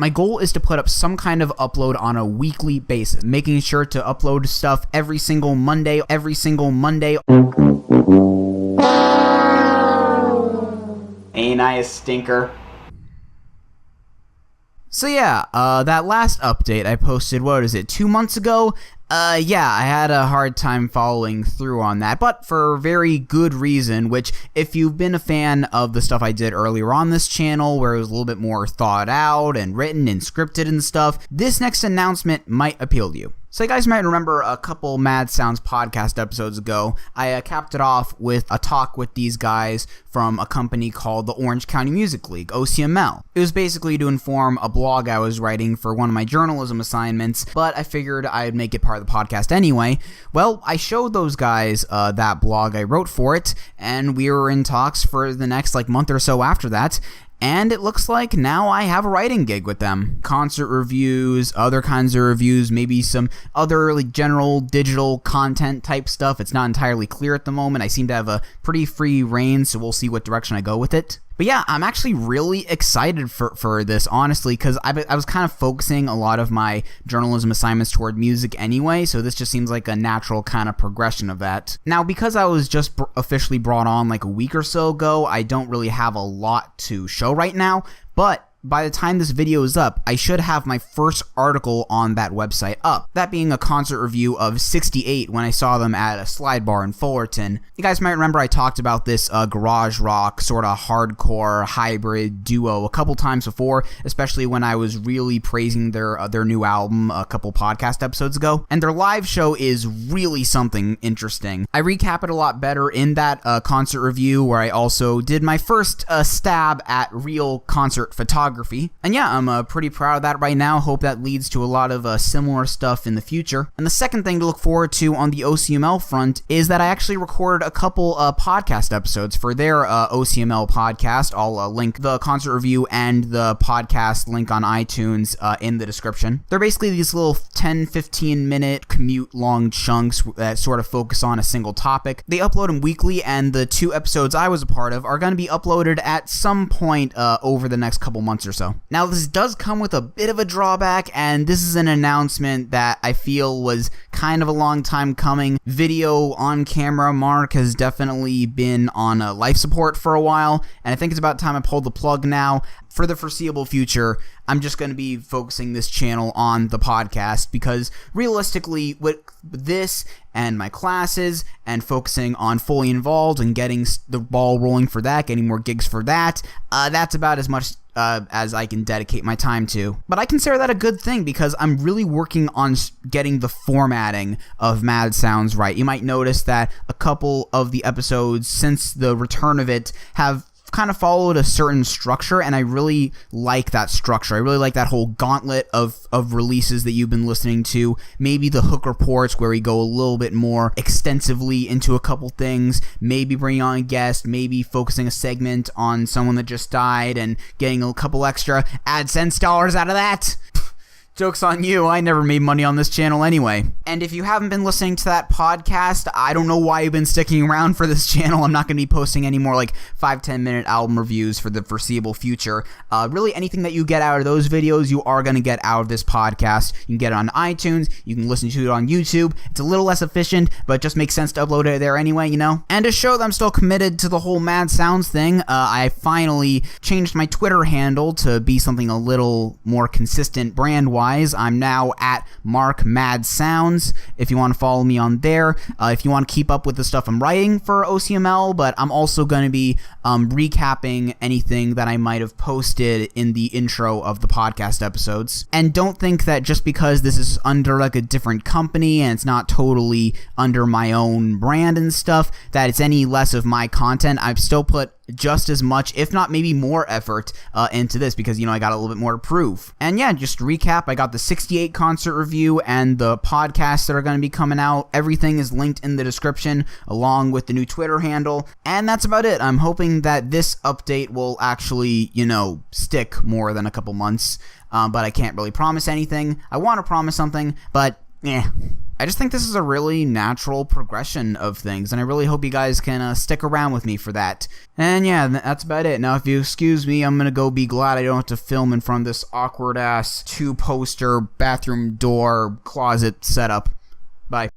My goal is to put up some kind of upload on a weekly basis, making sure to upload stuff every single Monday. Ain't I a stinker? So yeah, that last update I posted, 2 months ago? Yeah, I had a hard time following through on that, but for very good reason, which if you've been a fan of the stuff I did earlier on this channel, where it was a little bit more thought out and written and scripted and stuff, this next announcement might appeal to you. So you guys might remember a couple Mad Sounds podcast episodes ago, I capped it off with a talk with these guys from a company called the Orange County Music League, OCML. It was basically to inform a blog I was writing for one of my journalism assignments, but I figured I'd make it part of the podcast anyway. Well, I showed those guys that blog I wrote for it, and we were in talks for the next month or so after that. And it looks like now I have a writing gig with them. Concert reviews, other kinds of reviews, maybe some other general digital content type stuff. It's not entirely clear at the moment. I seem to have a pretty free rein, so we'll see what direction I go with it. But yeah, I'm actually really excited for this, honestly, because I was kind of focusing a lot of my journalism assignments toward music anyway, so this just seems like a natural kind of progression of that. Now, because I was just officially brought on a week or so ago, I don't really have a lot to show right now, but by the time this video is up, I should have my first article on that website up. That being a concert review of 68 when I saw them at a slide bar in Fullerton. You guys might remember I talked about this garage rock sort of hardcore hybrid duo a couple times before, especially when I was really praising their new album a couple podcast episodes ago. And their live show is really something interesting. I recap it a lot better in that concert review, where I also did my first stab at real concert photography. And yeah, I'm pretty proud of that right now. Hope that leads to a lot of similar stuff in the future. And the second thing to look forward to on the OCML front is that I actually recorded a couple podcast episodes for their OCML podcast. I'll link the concert review and the podcast link on iTunes in the description. They're basically these little 10-15 minute commute long chunks that sort of focus on a single topic. They upload them weekly, and the 2 episodes I was a part of are going to be uploaded at some point over the next couple months or so. Now, this does come with a bit of a drawback, and this is an announcement that I feel was kind of a long time coming. Video on camera Mark has definitely been on life support for a while, and I think it's about time I pulled the plug now. For the foreseeable future, I'm just going to be focusing this channel on the podcast, because realistically, with this and my classes and focusing on Fully Involved and getting the ball rolling for that, getting more gigs for that, that's about as much as I can dedicate my time to. But I consider that a good thing, because I'm really working on getting the formatting of Mad Sounds right. You might notice that a couple of the episodes since the return of it have kind of followed a certain structure, and I really like that structure. I really like that whole gauntlet of releases that you've been listening to. Maybe the hook reports, where we go a little bit more extensively into a couple things, maybe bringing on a guest, maybe focusing a segment on someone that just died and getting a couple extra AdSense dollars out of that. Joke's on you, I never made money on this channel anyway. And if you haven't been listening to that podcast, I don't know why you've been sticking around for this channel. I'm not going to be posting any more 5-10 minute album reviews for the foreseeable future. Really, anything that you get out of those videos, you are going to get out of this podcast. You can get it on iTunes, you can listen to it on YouTube. It's a little less efficient, but it just makes sense to upload it there anyway, you know? And to show that I'm still committed to the whole Mad Sounds thing, I finally changed my Twitter handle to be something a little more consistent brand-wise. I'm now at Mark Mad Sounds, if you want to follow me on there. If you want to keep up with the stuff I'm writing for OCML, but I'm also going to be recapping anything that I might have posted in the intro of the podcast episodes. And don't think that just because this is under a different company and it's not totally under my own brand and stuff, that it's any less of my content. I've still put just as much, if not maybe more effort into this, because, I got a little bit more to prove. And yeah, just to recap, I got the 68 concert review and the podcasts that are going to be coming out. Everything is linked in the description, along with the new Twitter handle. And that's about it. I'm hoping that this update will actually, stick more than a couple months. But I can't really promise anything. I want to promise something, but I just think this is a really natural progression of things, and I really hope you guys can stick around with me for that. And yeah, that's about it. Now, if you excuse me, I'm gonna go be glad I don't have to film in front of this awkward-ass 2-poster bathroom door closet setup. Bye.